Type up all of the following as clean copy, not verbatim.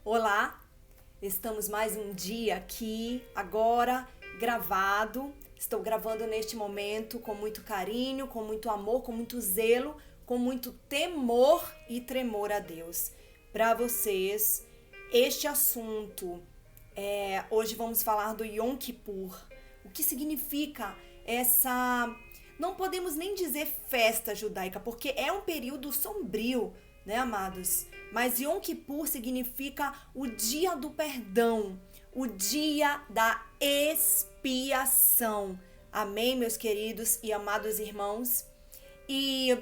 Olá, estamos mais um dia aqui, agora gravado. Estou gravando neste momento com muito carinho, com muito amor, com muito zelo, com muito temor e tremor a Deus. Para vocês, este assunto, hoje vamos falar do Yom Kippur. O que significa essa... Não podemos nem dizer festa judaica, porque é um período sombrio, né, amados? Mas Yom Kippur significa o dia do perdão, o dia da expiação. Amém, meus queridos e amados irmãos? E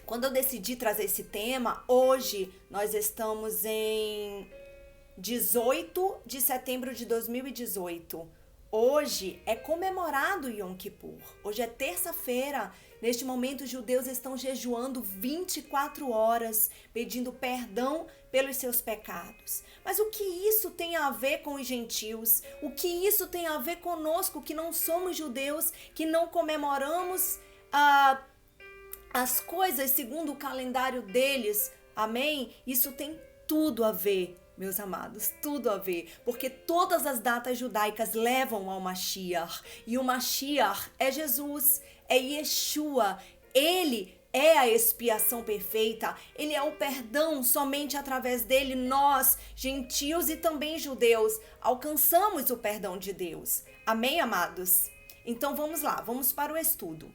quando eu decidi trazer esse tema, hoje nós estamos em 18 de setembro de 2018. Hoje é comemorado Yom Kippur. Hoje é terça-feira. Neste momento, os judeus estão jejuando 24 horas, pedindo perdão pelos seus pecados. Mas o que isso tem a ver com os gentios? O que isso tem a ver conosco, que não somos judeus, que não comemoramos as coisas segundo o calendário deles? Amém? Isso tem tudo a ver, meus amados, tudo a ver, porque todas as datas judaicas levam ao Mashiach, e o Mashiach é Jesus, é Yeshua, ele é a expiação perfeita, ele é o perdão, somente através dele nós, gentios e também judeus, alcançamos o perdão de Deus. Amém, amados? Então vamos lá, vamos para o estudo.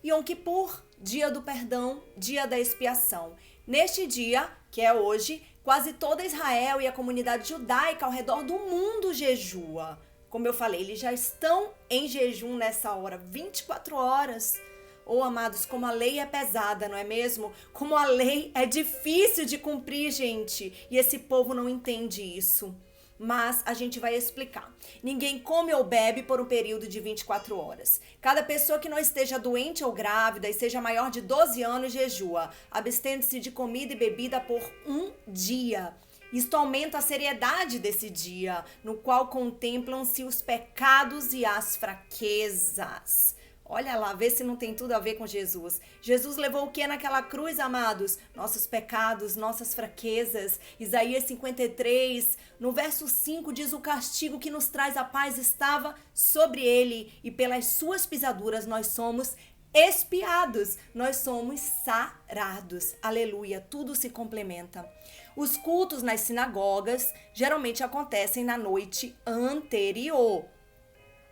Yom Kippur, dia do perdão, dia da expiação. Neste dia, que é hoje, quase toda Israel e a comunidade judaica ao redor do mundo jejua. Como eu falei, eles já estão em jejum nessa hora, 24 horas. Oh, amados, como a lei é pesada, não é mesmo? Como a lei é difícil de cumprir, gente. E esse povo não entende isso. Mas a gente vai explicar. Ninguém come ou bebe por um período de 24 horas. Cada pessoa que não esteja doente ou grávida e seja maior de 12 anos jejua, abstendo-se de comida e bebida por um dia. Isto aumenta a seriedade desse dia, no qual contemplam-se os pecados e as fraquezas. Olha lá, vê se não tem tudo a ver com Jesus. Jesus levou o que naquela cruz, amados? Nossos pecados, nossas fraquezas. Isaías 53, no verso 5, diz: o castigo que nos traz a paz estava sobre ele, e pelas suas pisaduras nós somos expiados, nós somos sarados. Aleluia, tudo se complementa. Os cultos nas sinagogas geralmente acontecem na noite anterior.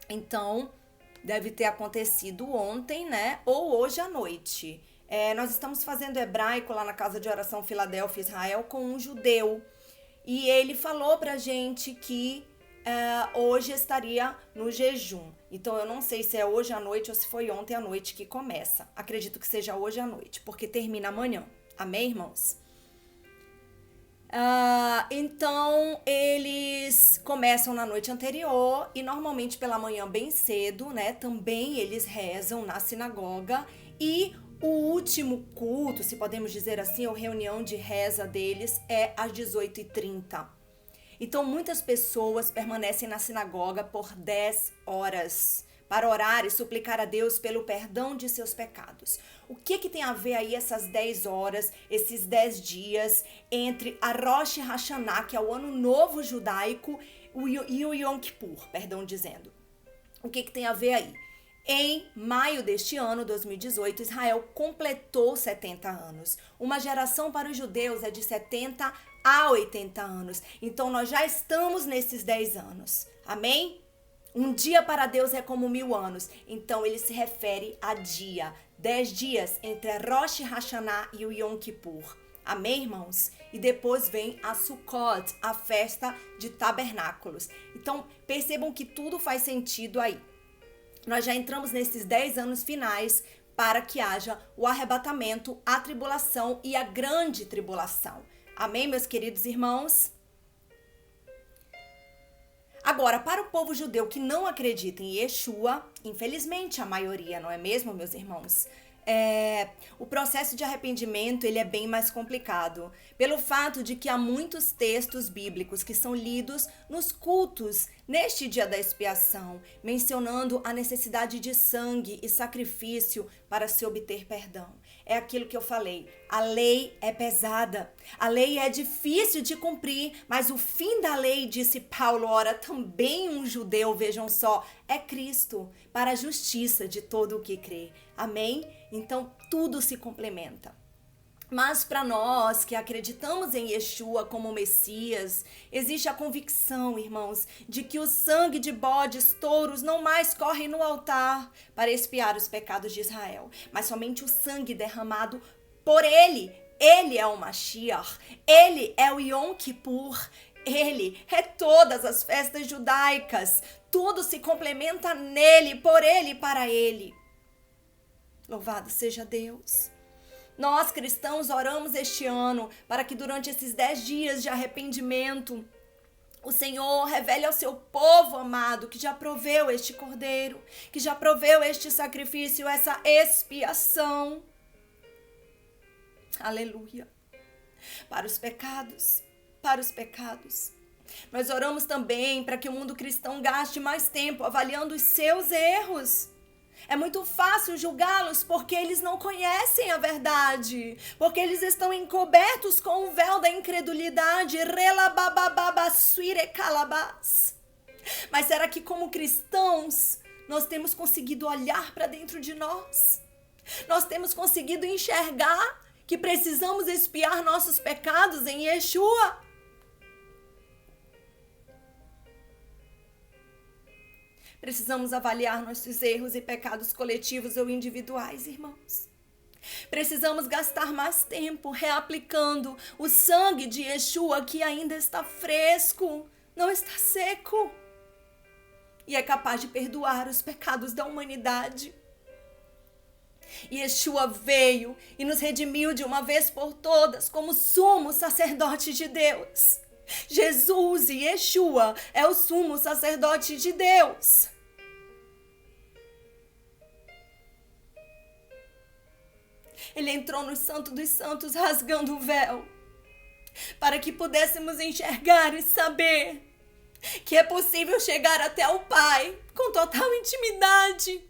Então, deve ter acontecido ontem, né? Ou hoje à noite. Nós estamos fazendo hebraico lá na Casa de Oração Filadélfia, Israel, com um judeu. E ele falou pra gente que hoje estaria no jejum. Então, eu não sei se é hoje à noite ou se foi ontem à noite que começa. Acredito que seja hoje à noite, porque termina amanhã. Amém, irmãos? Então eles começam na noite anterior e normalmente pela manhã bem cedo, né? Também eles rezam na sinagoga, e o último culto, se podemos dizer assim, ou reunião de reza deles é às 18h30. Então muitas pessoas permanecem na sinagoga por 10 horas para orar e suplicar a Deus pelo perdão de seus pecados. O que tem a ver aí essas 10 horas, esses 10 dias entre a Rosh Hashanah, que é o ano novo judaico, e o Yom Kippur, perdão dizendo. O que tem a ver aí? Em maio deste ano, 2018, Israel completou 70 anos. Uma geração para os judeus é de 70 a 80 anos. Então nós já estamos nesses 10 anos. Amém? Um dia para Deus é como 1000 anos. Então ele se refere a dia. 10 dias entre a Rosh Hashanah e o Yom Kippur. Amém, irmãos? E depois vem a Sukkot, a festa de tabernáculos. Então percebam que tudo faz sentido aí. Nós já entramos nesses 10 anos finais para que haja o arrebatamento, a tribulação e a grande tribulação. Amém, meus queridos irmãos? Agora, para o povo judeu que não acredita em Yeshua, infelizmente a maioria, não é mesmo, meus irmãos? O processo de arrependimento ele é bem mais complicado, pelo fato de que há muitos textos bíblicos que são lidos nos cultos neste dia da expiação, mencionando a necessidade de sangue e sacrifício para se obter perdão. É aquilo que eu falei, a lei é pesada, a lei é difícil de cumprir, mas o fim da lei, disse Paulo, ora também um judeu, vejam só, é Cristo, para a justiça de todo o que crê. Amém? Então tudo se complementa. Mas para nós que acreditamos em Yeshua como Messias, existe a convicção, irmãos, de que o sangue de bodes, touros, não mais corre no altar para expiar os pecados de Israel, mas somente o sangue derramado por ele. Ele é o Mashiach, ele é o Yom Kippur, ele é todas as festas judaicas, tudo se complementa nele, por ele e para ele. Louvado seja Deus. Nós, cristãos, oramos este ano para que durante esses 10 dias de arrependimento, o Senhor revele ao seu povo amado que já proveu este cordeiro, que já proveu este sacrifício, essa expiação. Aleluia. Para os pecados, para os pecados. Nós oramos também para que o mundo cristão gaste mais tempo avaliando os seus erros. É muito fácil julgá-los porque eles não conhecem a verdade, porque eles estão encobertos com o véu da incredulidade. Mas será que como cristãos nós temos conseguido olhar para dentro de nós? Nós temos conseguido enxergar que precisamos expiar nossos pecados em Yeshua? Precisamos avaliar nossos erros e pecados coletivos ou individuais, irmãos. Precisamos gastar mais tempo reaplicando o sangue de Yeshua que ainda está fresco, não está seco. E é capaz de perdoar os pecados da humanidade. Yeshua veio e nos redimiu de uma vez por todas como sumo sacerdote de Deus. Jesus e Yeshua é o sumo sacerdote de Deus. Ele entrou no Santo dos Santos rasgando o véu, para que pudéssemos enxergar e saber que é possível chegar até o Pai com total intimidade.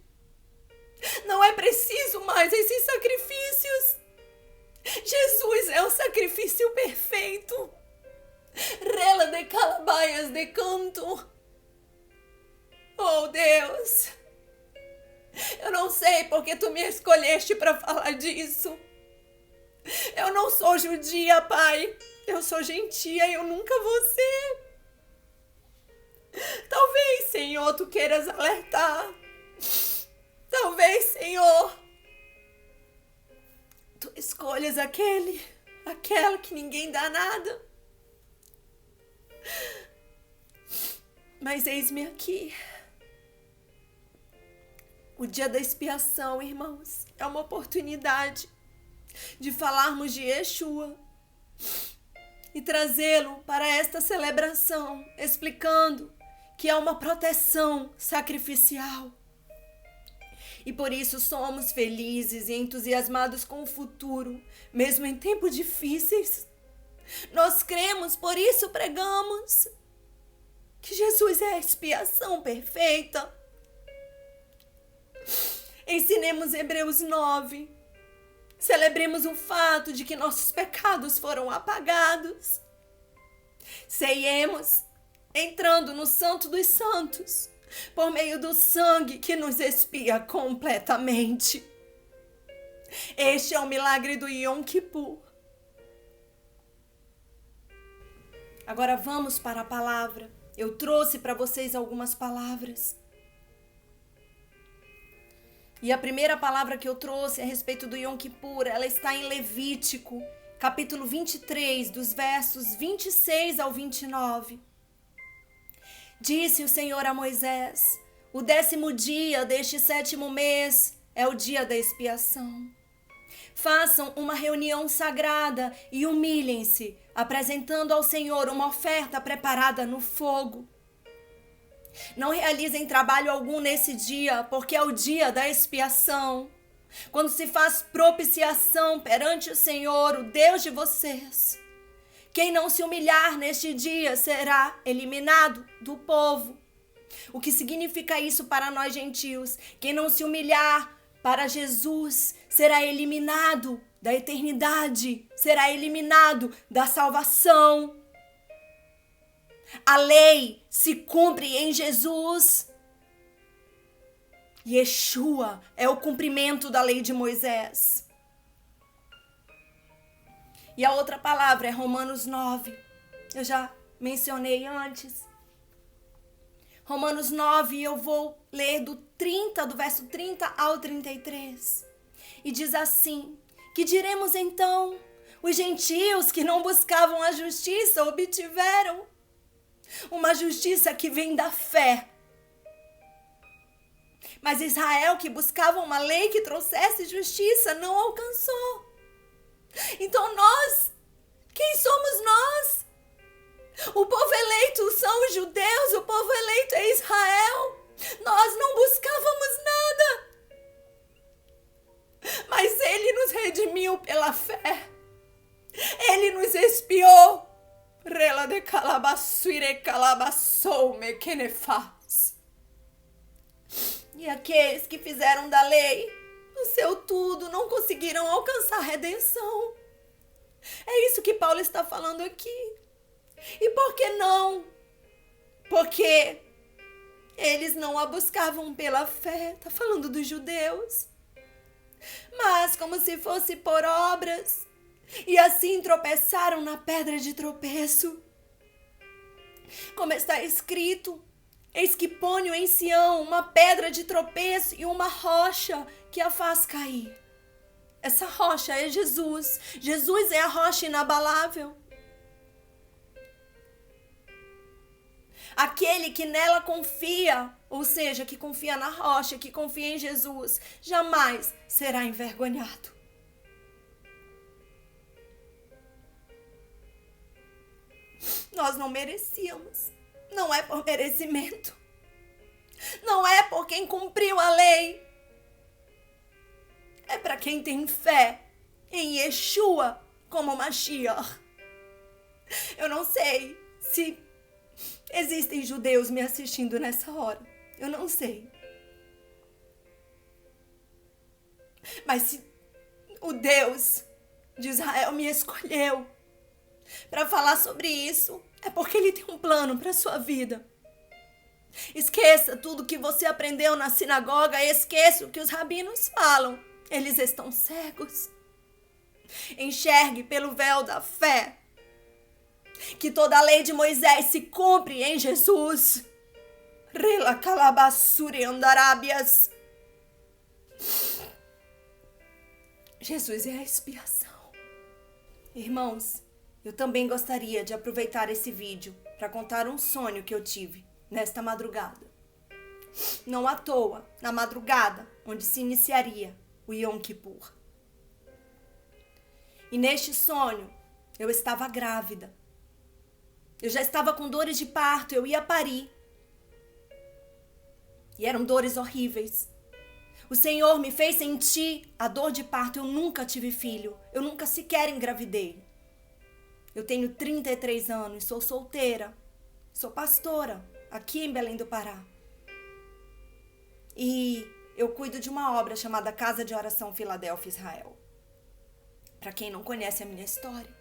Não é preciso mais esses sacrifícios. Jesus é o sacrifício perfeito. Rela de calabaias de canto. Oh Deus, eu não sei porque tu me escolheste para falar disso. Eu não sou judia, Pai. Eu sou gentia e eu nunca vou ser. Talvez, Senhor, tu queiras alertar. Talvez, Senhor, tu escolhas aquela que ninguém dá nada. Mas eis-me aqui. O dia da expiação, irmãos, é uma oportunidade de falarmos de Yeshua e trazê-lo para esta celebração, explicando que é uma proteção sacrificial. E por isso somos felizes e entusiasmados com o futuro, mesmo em tempos difíceis. Nós cremos, por isso pregamos que Jesus é a expiação perfeita. Ensinemos Hebreus 9. Celebremos o fato de que nossos pecados foram apagados. Ceiemos, entrando no Santo dos Santos, por meio do sangue que nos expia completamente. Este é o milagre do Yom Kippur. Agora vamos para a palavra. Eu trouxe para vocês algumas palavras. E a primeira palavra que eu trouxe a respeito do Yom Kippur, ela está em Levítico, capítulo 23, dos versos 26 ao 29. Disse o Senhor a Moisés: o 10º dia deste 7º mês é o dia da expiação. Façam uma reunião sagrada e humilhem-se, apresentando ao Senhor uma oferta preparada no fogo. Não realizem trabalho algum nesse dia, porque é o dia da expiação, quando se faz propiciação perante o Senhor, o Deus de vocês. Quem não se humilhar neste dia será eliminado do povo. O que significa isso para nós gentios? Quem não se humilhar para Jesus será eliminado da eternidade, será eliminado da salvação. A lei se cumpre em Jesus. Yeshua é o cumprimento da lei de Moisés. E a outra palavra é Romanos 9. Eu já mencionei antes. Romanos 9, eu vou ler do verso 30 ao 33. E diz assim: que diremos então? Os gentios que não buscavam a justiça obtiveram uma justiça que vem da fé. Mas Israel, que buscava uma lei que trouxesse justiça, não alcançou. Então nós, quem somos nós? O povo eleito são os judeus, o povo eleito é Israel. Nós não buscávamos nada. Mas Ele nos redimiu pela fé. Ele nos expiou. Rela de calabassuire calabassou me kenefaz. E aqueles que fizeram da lei o seu tudo não conseguiram alcançar a redenção. É isso que Paulo está falando aqui. E por que não? Porque eles não a buscavam pela fé. Está falando dos judeus. Mas como se fosse por obras. E assim tropeçaram na pedra de tropeço. Como está escrito: eis que ponho em Sião uma pedra de tropeço e uma rocha que a faz cair. Essa rocha é Jesus. Jesus é a rocha inabalável. Aquele que nela confia, ou seja, que confia na rocha, que confia em Jesus, jamais será envergonhado. Nós não merecíamos. Não é por merecimento. Não é por quem cumpriu a lei. É para quem tem fé em Yeshua como Mashiach. Eu não sei se existem judeus me assistindo nessa hora. Eu não sei. Mas se o Deus de Israel me escolheu para falar sobre isso, é porque Ele tem um plano para a sua vida. Esqueça tudo que você aprendeu na sinagoga, esqueça o que os rabinos falam. Eles estão cegos. Enxergue pelo véu da fé que toda a lei de Moisés se cumpre em Jesus. Rela calabassure andarábias. Jesus é a expiação. Irmãos, eu também gostaria de aproveitar esse vídeo para contar um sonho que eu tive nesta madrugada. Não à toa, na madrugada onde se iniciaria o Yom Kippur. E neste sonho, eu estava grávida. Eu já estava com dores de parto, eu ia parir. E eram dores horríveis. O Senhor me fez sentir a dor de parto. Eu nunca tive filho. Eu nunca sequer engravidei. Eu tenho 33 anos, sou solteira. Sou pastora aqui em Belém do Pará. E eu cuido de uma obra chamada Casa de Oração Filadélfia, Israel. Para quem não conhece a minha história.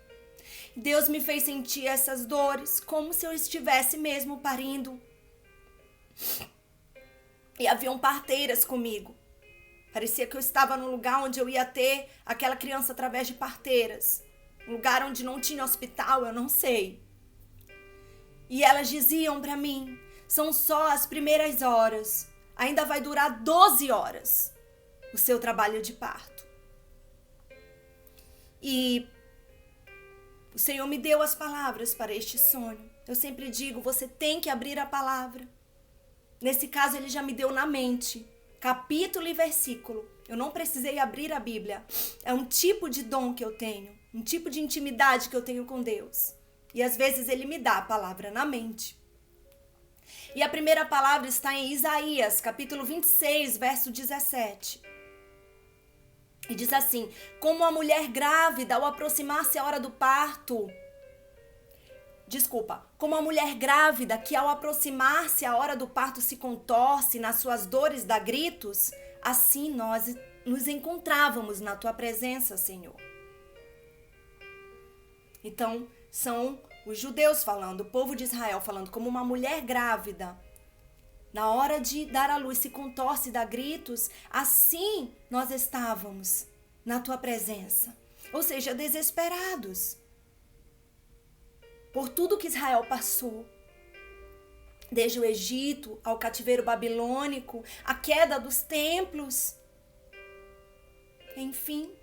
Deus me fez sentir essas dores como se eu estivesse mesmo parindo. E haviam parteiras comigo. Parecia que eu estava num lugar onde eu ia ter aquela criança através de parteiras. Um lugar onde não tinha hospital, eu não sei. E elas diziam para mim, são só as primeiras horas. Ainda vai durar 12 horas o seu trabalho de parto. E o Senhor me deu as palavras para este sonho. Eu sempre digo, você tem que abrir a palavra. Nesse caso, Ele já me deu na mente, capítulo e versículo. Eu não precisei abrir a Bíblia. É um tipo de dom que eu tenho, um tipo de intimidade que eu tenho com Deus. E às vezes Ele me dá a palavra na mente. E a primeira palavra está em Isaías, capítulo 26, verso 17. E diz assim, como a mulher grávida ao aproximar-se a hora do parto, como a mulher grávida que ao aproximar-se a hora do parto se contorce, nas suas dores dá gritos, assim nós nos encontrávamos na tua presença, Senhor. Então, são os judeus falando, o povo de Israel falando, como uma mulher grávida, na hora de dar à luz se contorce e dá gritos, assim nós estávamos na tua presença. Ou seja, desesperados por tudo que Israel passou. Desde o Egito ao cativeiro babilônico, a queda dos templos. Enfim.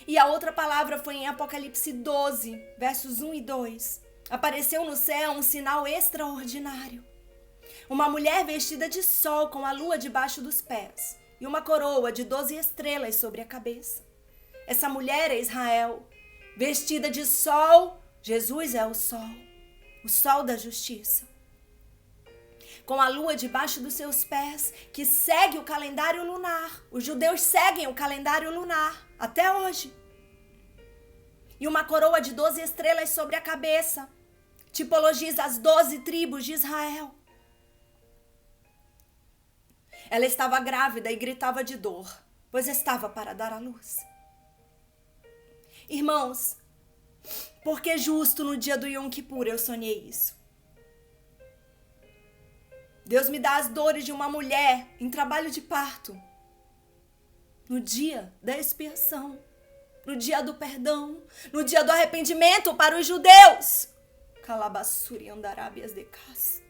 E a outra palavra foi em Apocalipse 12, versos 1 e 2. Apareceu no céu um sinal extraordinário. Uma mulher vestida de sol com a lua debaixo dos pés e uma coroa de 12 estrelas sobre a cabeça. Essa mulher é Israel, vestida de sol. Jesus é o sol da justiça. Com a lua debaixo dos seus pés, que segue o calendário lunar. Os judeus seguem o calendário lunar até hoje. E uma coroa de 12 estrelas sobre a cabeça, tipologiza as 12 tribos de Israel. Ela estava grávida e gritava de dor, pois estava para dar à luz. Irmãos, porque justo no dia do Yom Kippur eu sonhei isso. Deus me dá as dores de uma mulher em trabalho de parto. No dia da expiação, no dia do perdão, no dia do arrependimento para os judeus. Calabassuri andarábias de cas.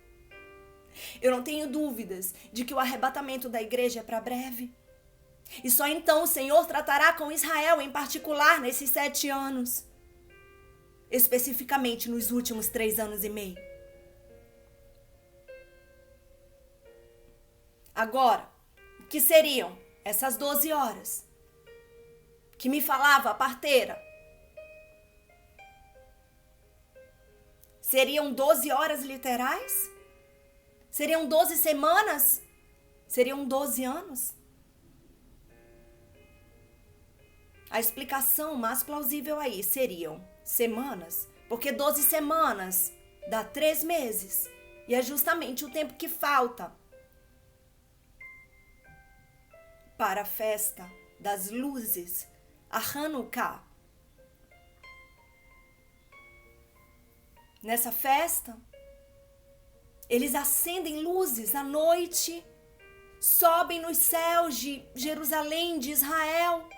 Eu não tenho dúvidas de que o arrebatamento da igreja é para breve. E só então o Senhor tratará com Israel em particular nesses 7 anos. Especificamente nos últimos 3 anos e meio. Agora, o que seriam essas 12 horas? Que me falava a parteira. Seriam 12 horas literais? Seriam 12 semanas? Seriam 12 anos? A explicação mais plausível aí seriam semanas, porque 12 semanas dá 3 meses. E é justamente o tempo que falta para a festa das luzes, a Hanukkah. Nessa festa, eles acendem luzes à noite, sobem nos céus de Jerusalém, de Israel,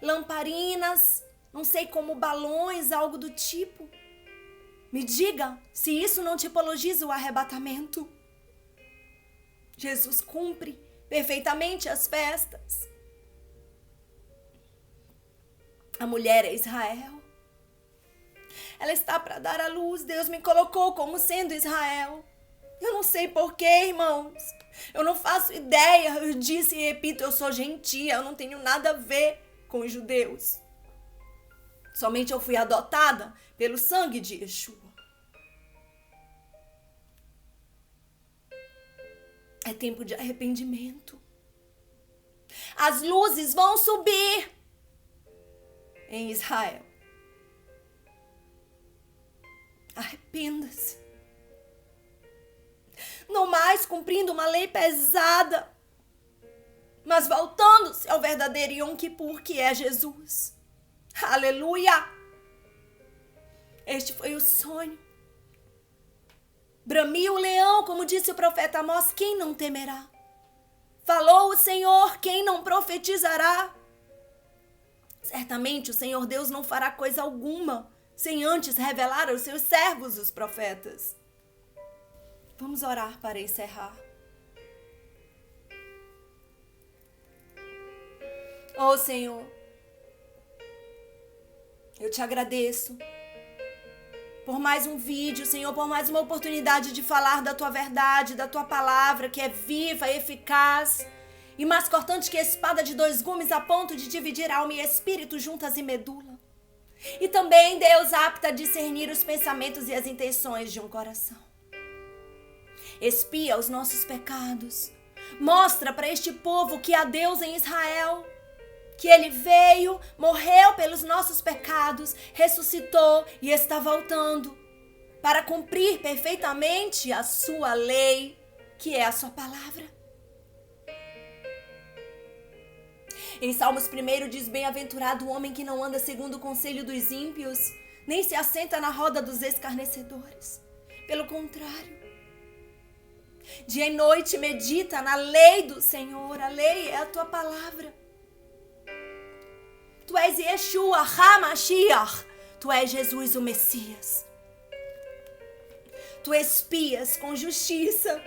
lamparinas, não sei como balões, algo do tipo. Me diga se isso não tipologiza o arrebatamento. Jesus cumpre perfeitamente as festas. A mulher é Israel. Ela está para dar à luz. Deus me colocou como sendo Israel. Eu não sei porquê, irmãos. Eu não faço ideia. Eu disse e repito, eu sou gentia. Eu não tenho nada a ver com os judeus. Somente eu fui adotada pelo sangue de Yeshua. É tempo de arrependimento. As luzes vão subir em Israel. Arrependa-se. Não mais cumprindo uma lei pesada, mas voltando-se ao verdadeiro Yom Kippur, que é Jesus. Aleluia! Este foi o sonho. Bramiu o leão, como disse o profeta Amós, quem não temerá? Falou o Senhor, quem não profetizará? Certamente o Senhor Deus não fará coisa alguma sem antes revelar aos seus servos, os profetas. Vamos orar para encerrar. Oh Senhor, eu te agradeço por mais um vídeo, Senhor, por mais uma oportunidade de falar da tua verdade, da tua palavra, que é viva, eficaz e mais cortante que a espada de 2 gumes, a ponto de dividir alma e espírito, juntas e medula. E também, Deus, apta a discernir os pensamentos e as intenções de um coração. Expia os nossos pecados. Mostra para este povo que há Deus em Israel, que Ele veio, morreu pelos nossos pecados, ressuscitou e está voltando para cumprir perfeitamente a sua lei, que é a sua palavra. Em Salmos 1 diz: bem-aventurado o homem que não anda segundo o conselho dos ímpios, nem se assenta na roda dos escarnecedores. Pelo contrário, dia e noite medita na lei do Senhor. A lei é a tua palavra. Tu és Yeshua HaMashiach. Tu és Jesus o Messias. Tu espias com justiça,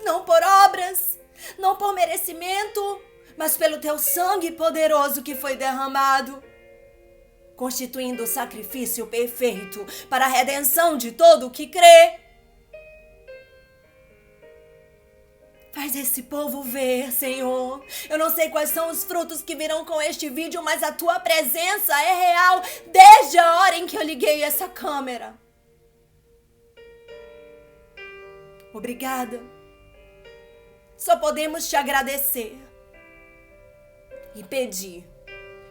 não por obras, não por merecimento, mas pelo teu sangue poderoso que foi derramado, constituindo o sacrifício perfeito para a redenção de todo o que crê. Faz esse povo ver, Senhor. Eu não sei quais são os frutos que virão com este vídeo, mas a tua presença é real desde a hora em que eu liguei essa câmera. Obrigada. Só podemos te agradecer e pedir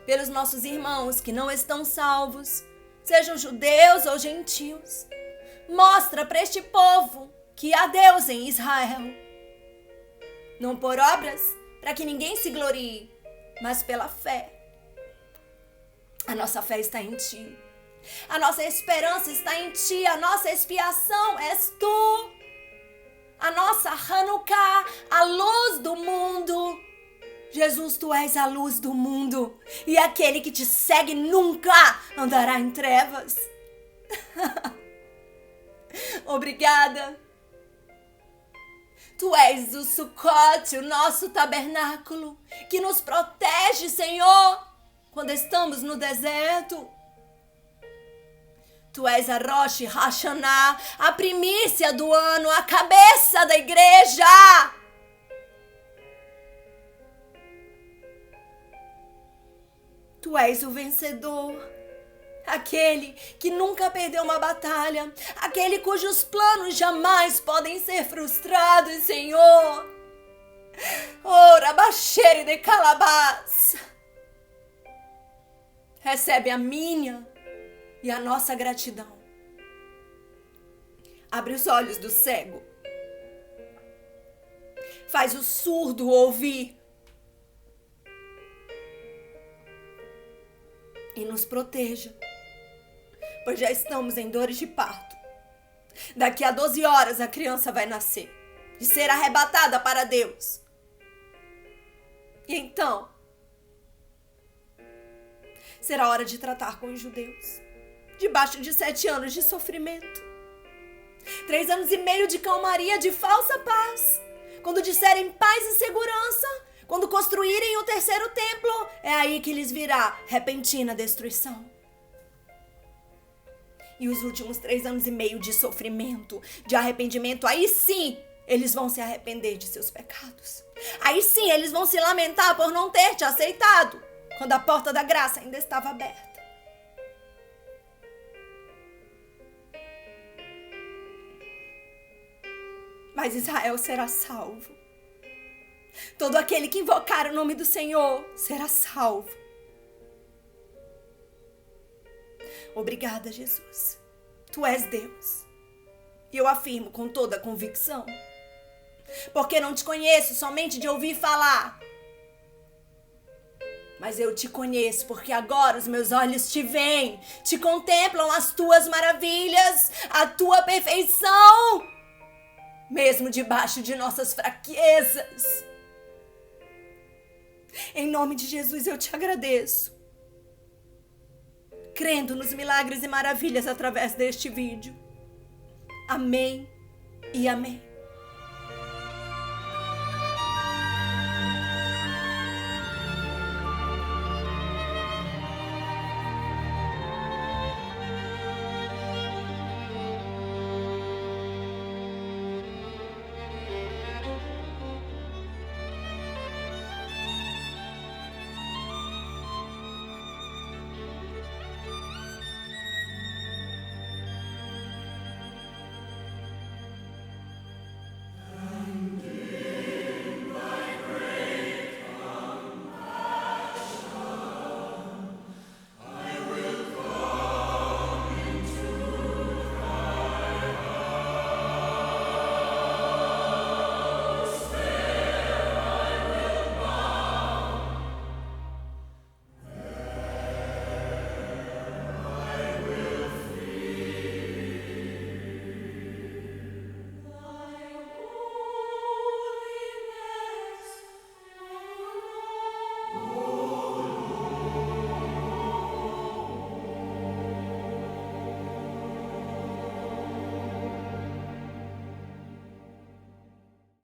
pelos nossos irmãos que não estão salvos, sejam judeus ou gentios. Mostra para este povo que há Deus em Israel. Não por obras, para que ninguém se glorie, mas pela fé. A nossa fé está em ti. A nossa esperança está em ti. A nossa expiação és tu. A nossa Hanukkah, a luz do mundo. Jesus, tu és a luz do mundo. E aquele que te segue nunca andará em trevas. Obrigada. Tu és o Sucote, o nosso tabernáculo, que nos protege, Senhor, quando estamos no deserto. Tu és a Rosh Hashanah, a primícia do ano, a cabeça da igreja. Tu és o vencedor. Aquele que nunca perdeu uma batalha, aquele cujos planos jamais podem ser frustrados, Senhor. Ora, Rabaxere de Calabás. Recebe a minha e a nossa gratidão. Abre os olhos do cego. Faz o surdo ouvir. E nos proteja, pois já estamos em dores de parto. Daqui a 12 horas a criança vai nascer e ser arrebatada para Deus. E então, será hora de tratar com os judeus, debaixo de 7 anos de sofrimento. 3 anos e meio de calmaria, de falsa paz. Quando disserem paz e segurança, quando construírem o 3º templo, é aí que lhes virá repentina destruição. E os últimos 3 anos e meio de sofrimento, de arrependimento, aí sim eles vão se arrepender de seus pecados. Aí sim eles vão se lamentar por não ter te aceitado, quando a porta da graça ainda estava aberta. Mas Israel será salvo. Todo aquele que invocar o nome do Senhor será salvo. Obrigada, Jesus. Tu és Deus. E eu afirmo com toda a convicção. Porque não te conheço somente de ouvir falar. Mas eu te conheço porque agora os meus olhos te veem, te contemplam as tuas maravilhas, a tua perfeição, mesmo debaixo de nossas fraquezas. Em nome de Jesus eu te agradeço, crendo nos milagres e maravilhas através deste vídeo. Amém e amém.